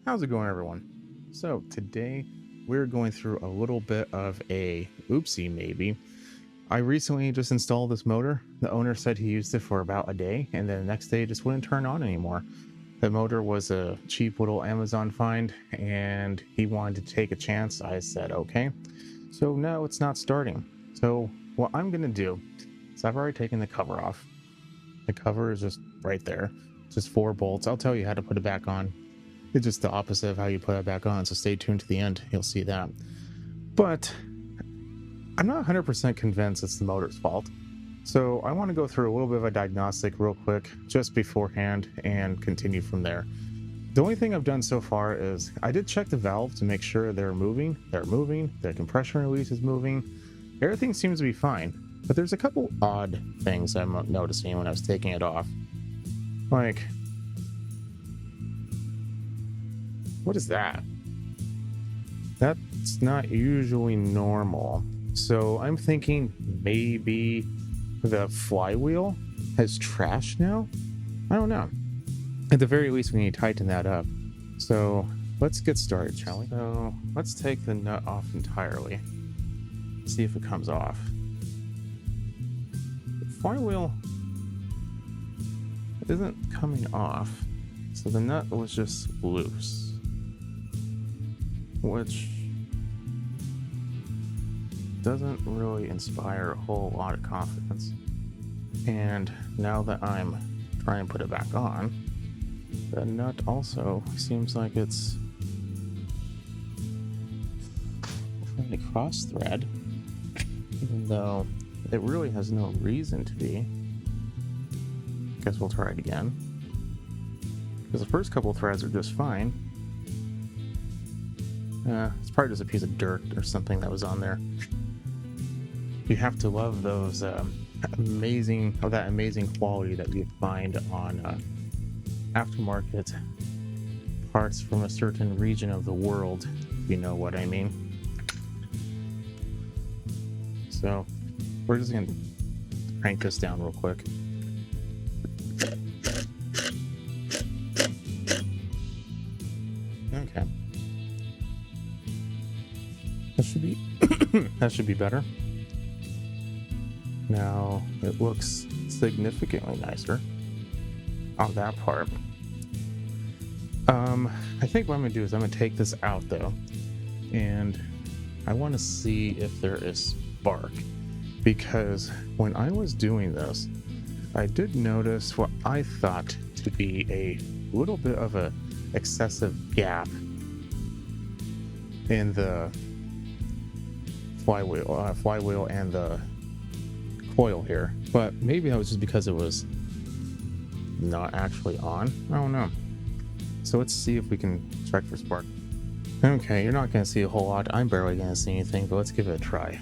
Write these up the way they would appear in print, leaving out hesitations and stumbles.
How's it going, everyone? So today we're going through a little bit of a oopsie maybe. I recently just installed this motor. The owner said he used it for about a day, and then the next day it just wouldn't turn on anymore. The motor was a cheap little Amazon find, and he wanted to take a chance. I said okay. So no, it's not starting. So what I'm gonna do is I've already taken the cover off. The cover is just right there. Just 4 bolts. I'll tell you how to put it back on. It's just the opposite of how you put it back on, so stay tuned to the end. You'll see that. But I'm not 100% convinced it's the motor's fault. So I want to go through a little bit of a diagnostic real quick just beforehand and continue from there. The only thing I've done so far is I did check the valve to make sure they're moving. They're moving. The compression release is moving. Everything seems to be fine. But there's a couple odd things I'm noticing when I was taking it off. Like, what is that? That's not usually normal. So I'm thinking maybe the flywheel has trash now? I don't know. At the very least, we need to tighten that up. So let's get started, shall we? So let's take the nut off entirely. See if it comes off. The flywheel isn't coming off. So the nut was just loose, which doesn't really inspire a whole lot of confidence. And now that I'm trying to put it back on, the nut also seems like it's trying to cross thread, even though it really has no reason to be. Guess we'll try it again, because the first couple threads are just fine. It's probably just a piece of dirt or something that was on there. You have to love those that amazing quality that you find on aftermarket parts from a certain region of the world, if you know what I mean. So we're just gonna crank this down real quick. Okay. That should be better. Now it looks significantly nicer on that part. I think what I'm gonna do is I'm gonna take this out though, and I want to see if there is spark, because when I was doing this, I did notice what I thought to be a little bit of a excessive gap in the flywheel and the coil here, but maybe that was just because it was not actually on. I don't know. So let's see if we can check for spark. Okay, you're not going to see a whole lot. I'm barely going to see anything, but let's give it a try.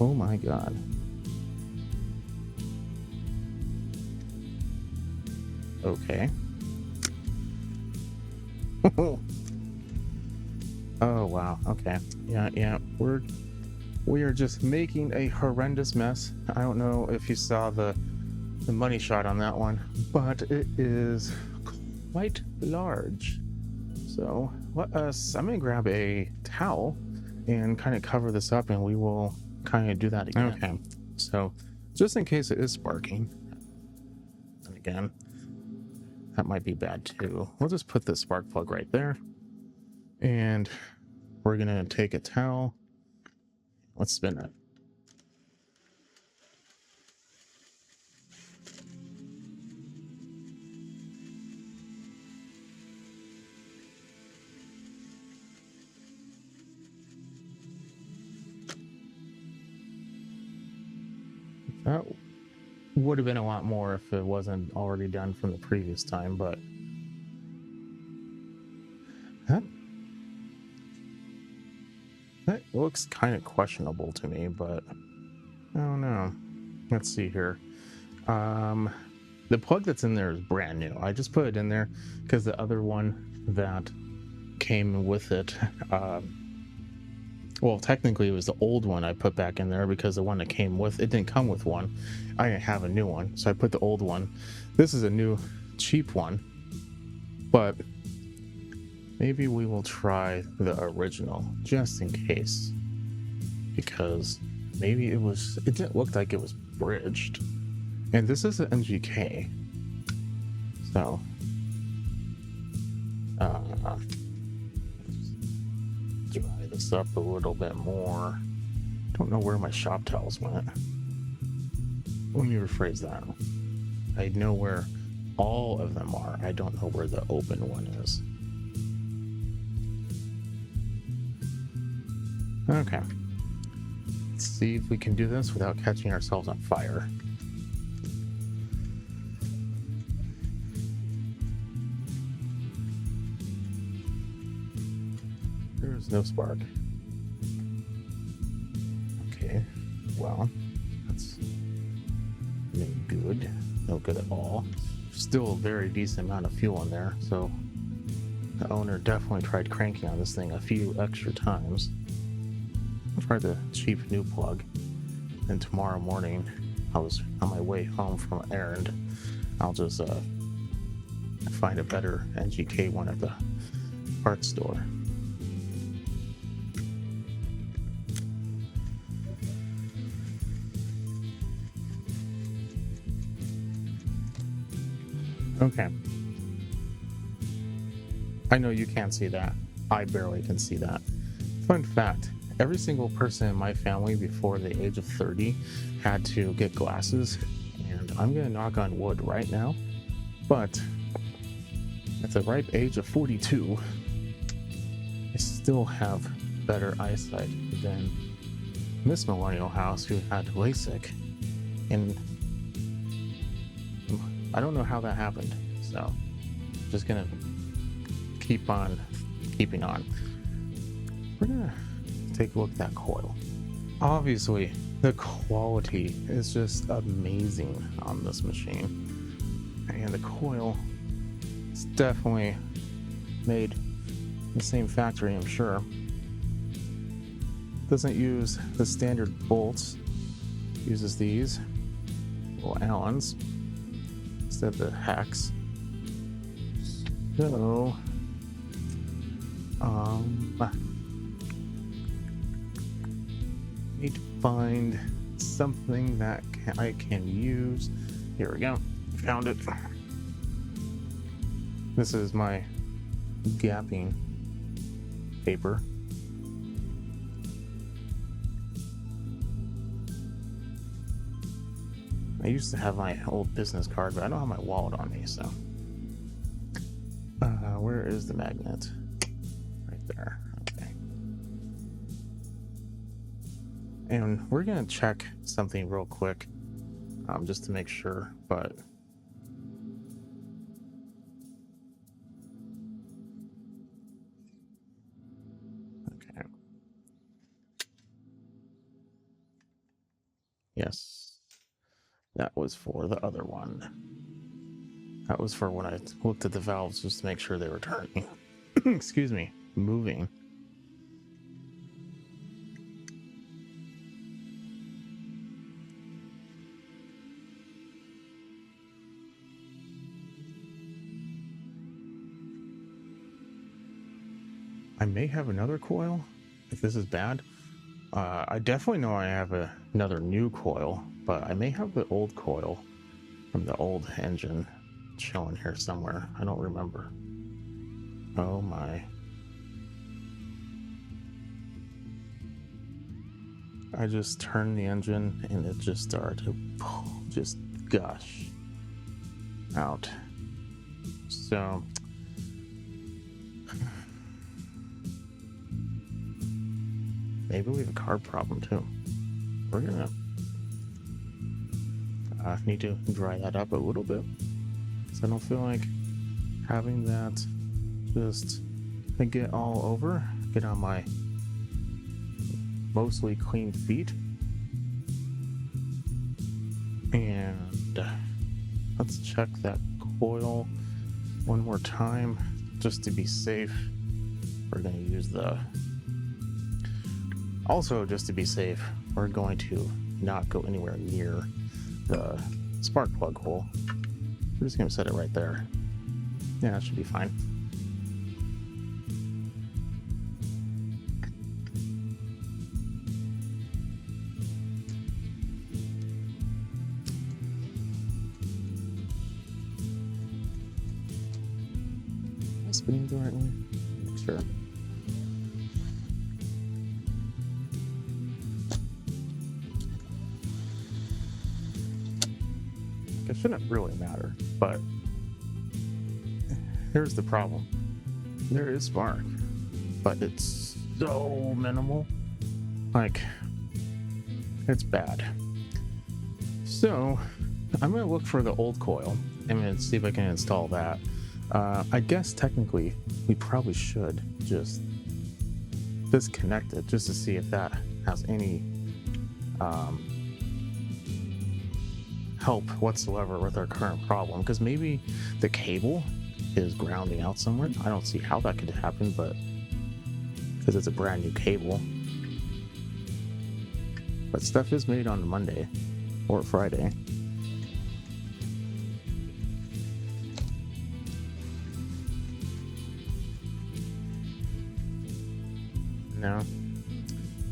Oh my god. Okay. Oh wow. Okay. Yeah. We are just making a horrendous mess. I don't know if you saw the money shot on that one, but it is quite large. So I'm gonna grab a towel and kind of cover this up, and we will kind of do that again. Okay. So just in case it is sparking, and again, that might be bad too. We'll just put the spark plug right there, and we're gonna take a towel. Let's spin it. That would have been a lot more if it wasn't already done from the previous time, but that looks kind of questionable to me, but I don't know. Let's see here. The plug that's in there is brand new. I just put it in there because the other one that came with it Well, technically it was the old one I put back in there because the one that came with it didn't come with one. I didn't have a new one, so I put the old one. This is a new cheap one, but maybe we will try the original just in case, because maybe it didn't look like it was bridged. And this is an NGK, so dry this up a little bit more. Don't know where my shop towels went. Let me rephrase that. I know where all of them are. I don't know where the open one is. Okay. Let's see if we can do this without catching ourselves on fire. There's no spark. Okay, well, that's no good. No good at all. Still a very decent amount of fuel in there, so the owner definitely tried cranking on this thing a few extra times. I'll try the cheap new plug, and tomorrow morning I was on my way home from an errand. I'll just find a better NGK one at the parts store. Okay. I know you can't see that. I barely can see that. Fun fact, every single person in my family before the age of 30 had to get glasses, and I'm gonna knock on wood right now, but at the ripe age of 42, I still have better eyesight than Miss Millennial House, who had LASIK, and I don't know how that happened, so just gonna keep on keeping on. We're gonna take a look at that coil. Obviously, the quality is just amazing on this machine, and the coil is definitely made in the same factory, I'm sure. Doesn't use the standard bolts, uses these little Allens instead of the hacks. So, need to find something that I can use. Here we go. Found it. This is my gapping paper. I used to have my old business card, but I don't have my wallet on me, so. Where is the magnet? Right there. Okay. And we're gonna check something real quick, just to make sure, but okay. Yes, that was for the other one. That was for when I looked at the valves just to make sure they were turning. Excuse me, moving. I may have another coil if this is bad. I definitely know I have another new coil, but I may have the old coil from the old engine chilling here somewhere. I don't remember. Oh my. I just turned the engine and it just started to just gush out. So maybe we have a carb problem too. We're gonna need to dry that up a little bit. I don't feel like having that just get all over, get on my mostly clean feet. And let's check that coil one more time just to be safe. We're going to use the Also, just to be safe, we're going to not go anywhere near the spark plug hole. We're just going to set it right there. Yeah, that should be fine. Am I spinning the right way? Sure. It shouldn't really matter, but here's the problem. There is spark, but it's so minimal. Like, it's bad. So I'm gonna look for the old coil. I'm gonna see if I can install that. I guess technically we probably should just disconnect it just to see if that has any help whatsoever with our current problem, because maybe the cable is grounding out somewhere. I don't see how that could happen, but because it's a brand new cable. But stuff is made on Monday or Friday. No,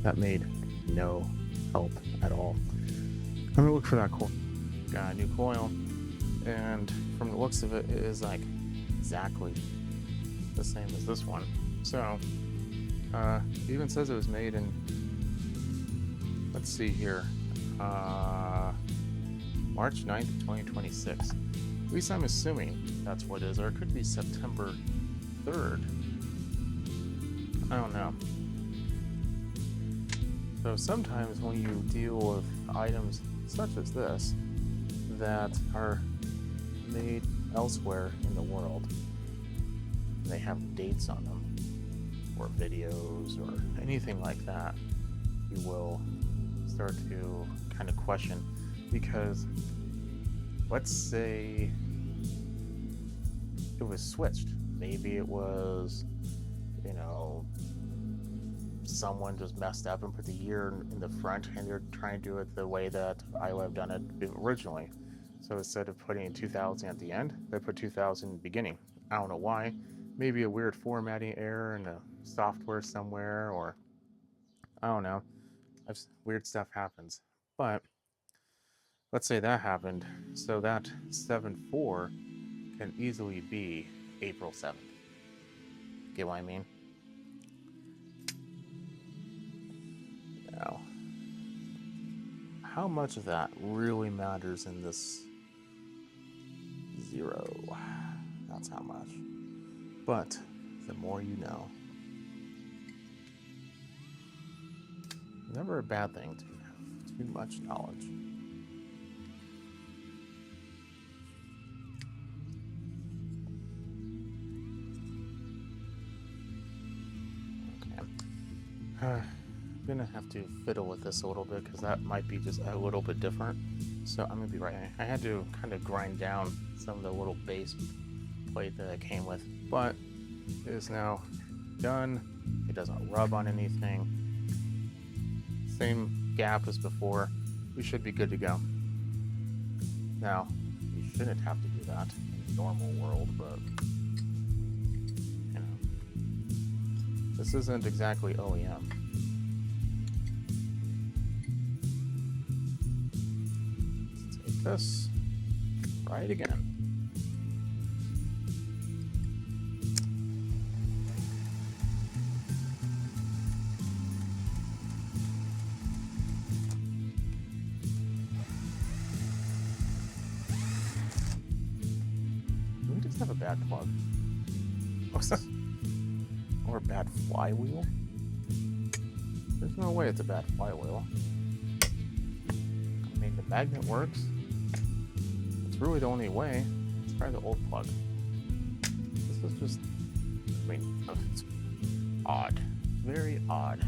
that made no help at all. I'm gonna look for that coil. Got a new coil, and from the looks of it, it is like exactly the same as this one. So it even says it was made in, let's see here, March 9th, 2026. At least I'm assuming that's what it is, or it could be September 3rd. I don't know. So sometimes when you deal with items such as this that are made elsewhere in the world, they have dates on them, or videos, or anything like that, you will start to kind of question, because let's say it was switched. Maybe it was, you know, someone just messed up and put the year in the front, and they're trying to do it the way that I would have done it originally. So instead of putting 2000 at the end, they put 2000 in the beginning. I don't know why. Maybe a weird formatting error in the software somewhere, or I don't know. Weird stuff happens. But let's say that happened. So that 7/4 can easily be April 7th. Get what I mean? Now, how much of that really matters in this 0? That's how much. But the more you know. Never a bad thing to have too much knowledge. Okay. I'm gonna have to fiddle with this a little bit, because that might be just a little bit different. So I'm gonna be right. I had to kind of grind down some of the little base plate that it came with, but it is now done. It doesn't rub on anything. Same gap as before. We should be good to go. Now, you shouldn't have to do that in the normal world, but you know, this isn't exactly OEM. Let's take this, try it again. Have a bad plug or a bad flywheel. There's no way it's a bad flywheel. I mean, the magnet works. It's really the only way. Let's try the old plug. This is just, I mean, it's odd, very odd.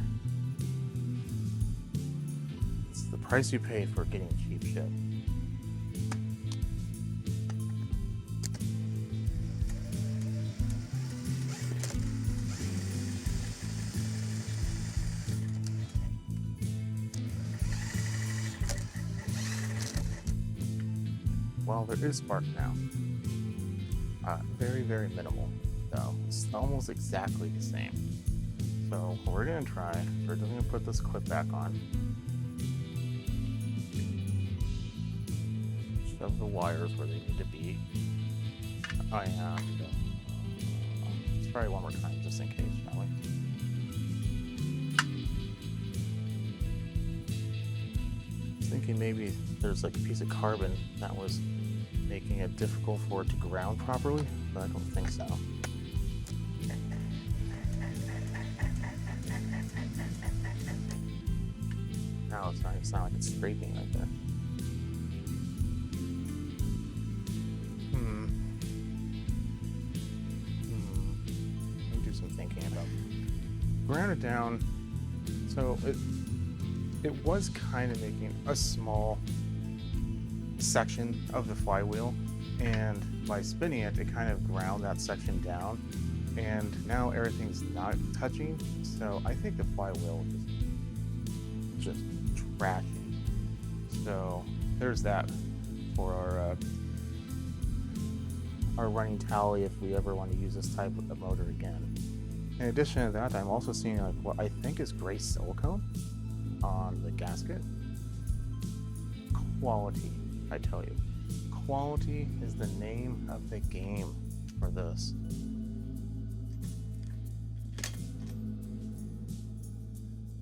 It's the price you pay for getting cheap shit. well, there is spark now. Very, very minimal, though. It's almost exactly the same. So we're gonna try, we're just gonna put this clip back on. Shove the wires where they need to be. And let's try it one more time, just in case, shall we? Thinking maybe there's like a piece of carbon that was making it difficult for it to ground properly, but I don't think so. Now it's not even sound like it's scraping right there. Let me do some thinking about it. Ground it down, so it was kind of making a small section of the flywheel, and by spinning it, it kind of ground that section down, and now everything's not touching, so I think the flywheel is just trashy. So there's that for our running tally if we ever want to use this type of motor again. In addition to that, I'm also seeing like what I think is gray silicone on the gasket. Quality, I tell you. Quality is the name of the game for this.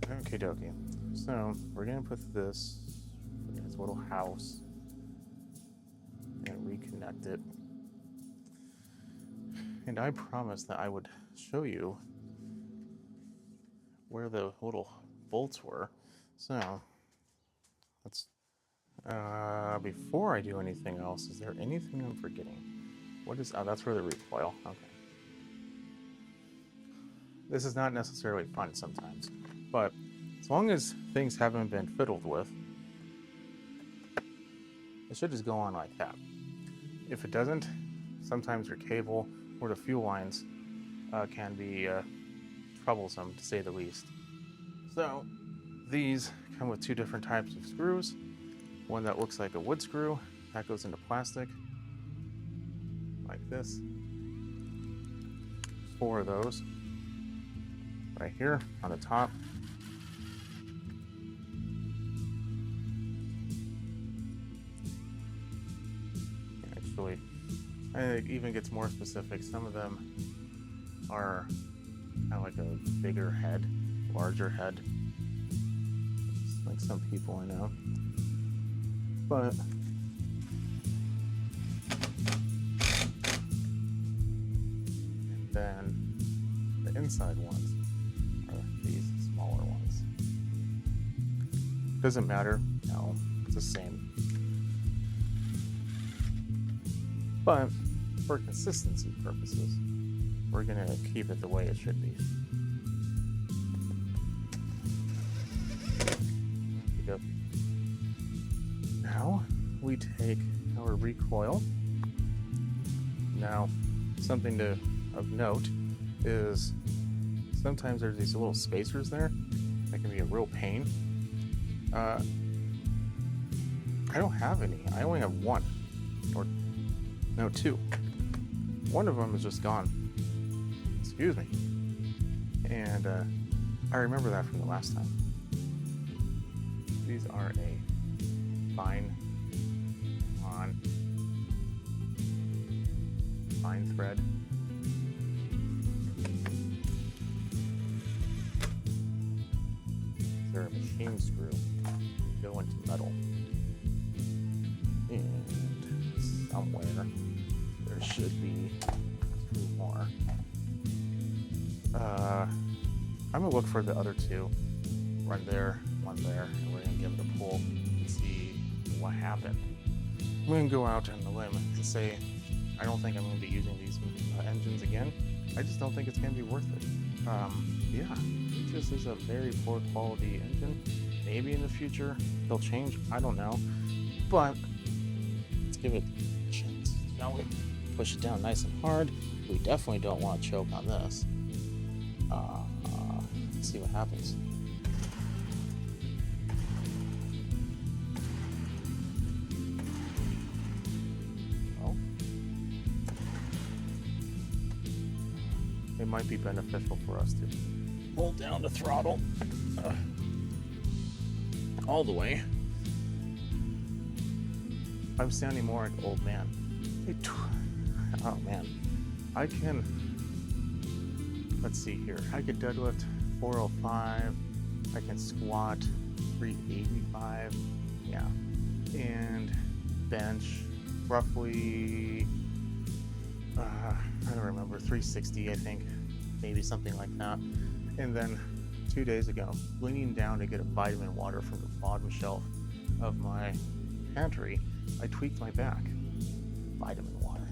Okie dokie. So we're gonna put this in this little house and reconnect it. And I promised that I would show you where the little bolts were. So let's before I do anything else, is there anything I'm forgetting? What is, oh, that's where the recoil. Okay. This is not necessarily fun sometimes, but as long as things haven't been fiddled with, it should just go on like that. If it doesn't, sometimes your cable or the fuel lines can be troublesome, to say the least. So these come with two different types of screws. One that looks like a wood screw that goes into plastic like this. 4 of those right here on the top. Actually, it even gets more specific. Some of them are kind of like a bigger head, larger head, like some people I know. But and then the inside ones are these smaller ones. Doesn't matter, no, it's the same. But for consistency purposes, we're gonna keep it the way it should be. Now we take our recoil. Now, something of note is sometimes there's these little spacers there that can be a real pain. I don't have any. I only have one, or no, 2. One of them is just gone. Excuse me. And I remember that from the last time. These are a fine thread. They're a machine screw. Go into metal. And somewhere there should be 2 more. I'm gonna look for the other 2. One there, and we're gonna give it a pull and see what happened. I'm gonna go out on the limb to say I don't think I'm gonna be using these engines again. I just don't think it's gonna be worth it. Yeah, it just is a very poor quality engine. Maybe in the future they'll change, I don't know. But let's give it a chance, shall we? Push it down nice and hard. We definitely don't want to choke on this. Let's see what happens. it might be beneficial for us to hold down the throttle all the way. I'm sounding more like old man. Oh man, I can, let's see here, I could deadlift 405, I can squat 385, yeah, and bench roughly, I don't remember, 360 I think, maybe something like that. And then 2 days ago, leaning down to get a vitamin water from the bottom shelf of my pantry, I tweaked my back. Vitamin water.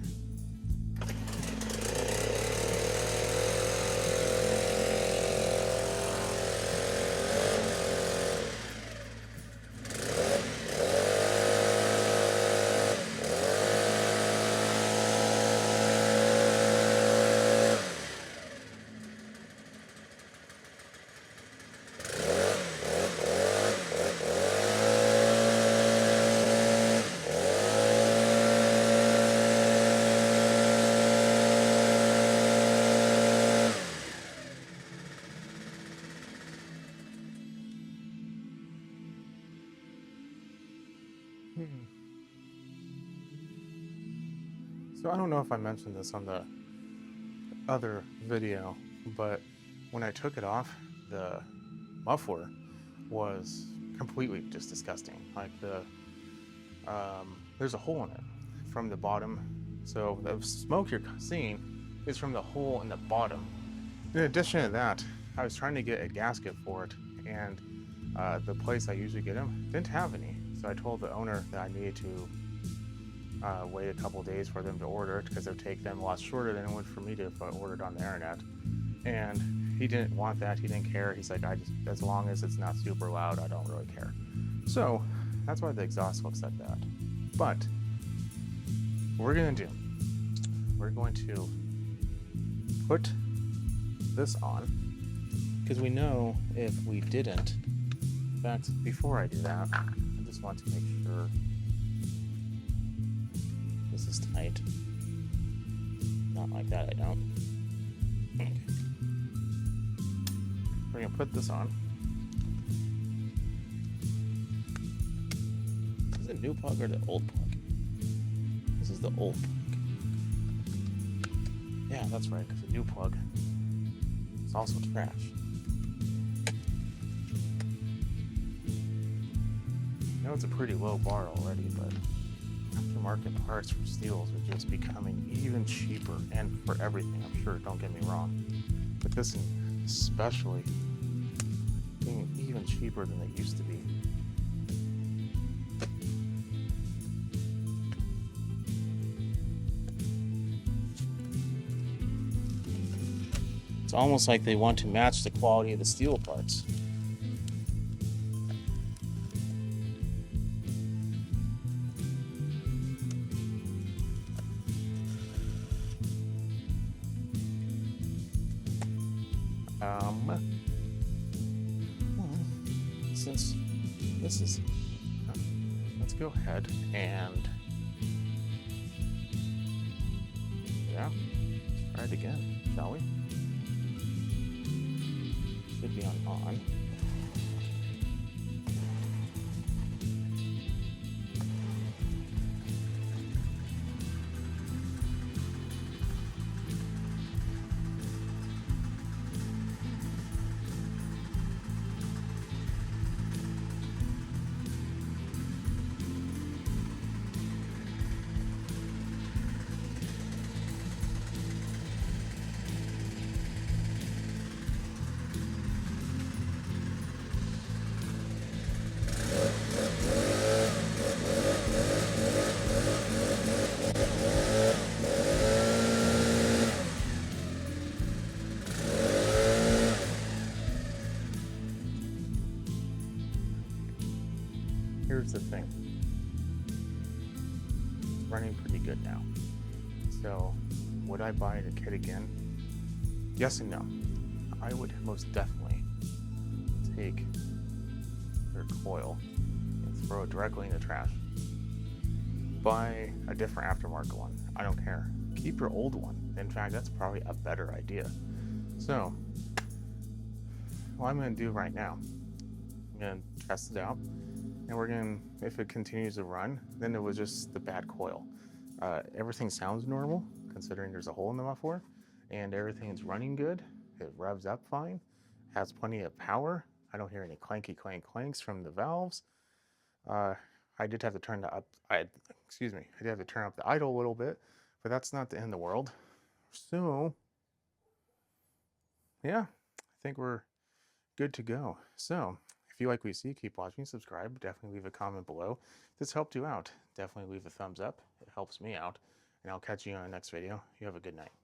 So I don't know if I mentioned this on the other video, but when I took it off, the muffler was completely just disgusting. Like there's a hole in it from the bottom. So the smoke you're seeing is from the hole in the bottom. In addition to that, I was trying to get a gasket for it, and the place I usually get them didn't have any. So I told the owner that I needed to wait a couple days for them to order it, because it would take them a lot shorter than it would for me to if I ordered on the internet. And he didn't want that. He didn't care. He's like, as long as it's not super loud, I don't really care. So that's why the exhaust looks like that. But what we're going to do, we're going to put this on, because we know if we didn't, in fact, before I do that, I just want to make sure this is tight. Not like that, I don't. Okay. We're gonna put this on. Is it a new plug or the old plug? This is the old plug. Yeah, that's right, because the new plug is also trash. I know it's a pretty low bar already, but aftermarket parts for STIHLs are just becoming even cheaper, and for everything, I'm sure, don't get me wrong. But this especially being even cheaper than they used to be. It's almost like they want to match the quality of the steel parts. Since this is, let's go ahead and, yeah, let's try it again, shall we? Should be on. Here's the thing. It's running pretty good now. So, would I buy the kit again? Yes and no. I would most definitely take their coil and throw it directly in the trash. Buy a different aftermarket one. I don't care. Keep your old one. In fact, that's probably a better idea. So what I'm going to do right now, I'm going to test it out, and we're going to, if it continues to run, then it was just the bad coil. Everything sounds normal considering there's a hole in the muffler, and everything is running good. It revs up fine, has plenty of power. I don't hear any clanky clanks from the valves. I did have to turn I did have to turn up the idle a little bit, but that's not the end of the world. So yeah, I think we're good to go. So if you like what you see, keep watching, subscribe, definitely leave a comment below. If this helped you out, definitely leave a thumbs up. It helps me out, and I'll catch you on the next video. You have a good night.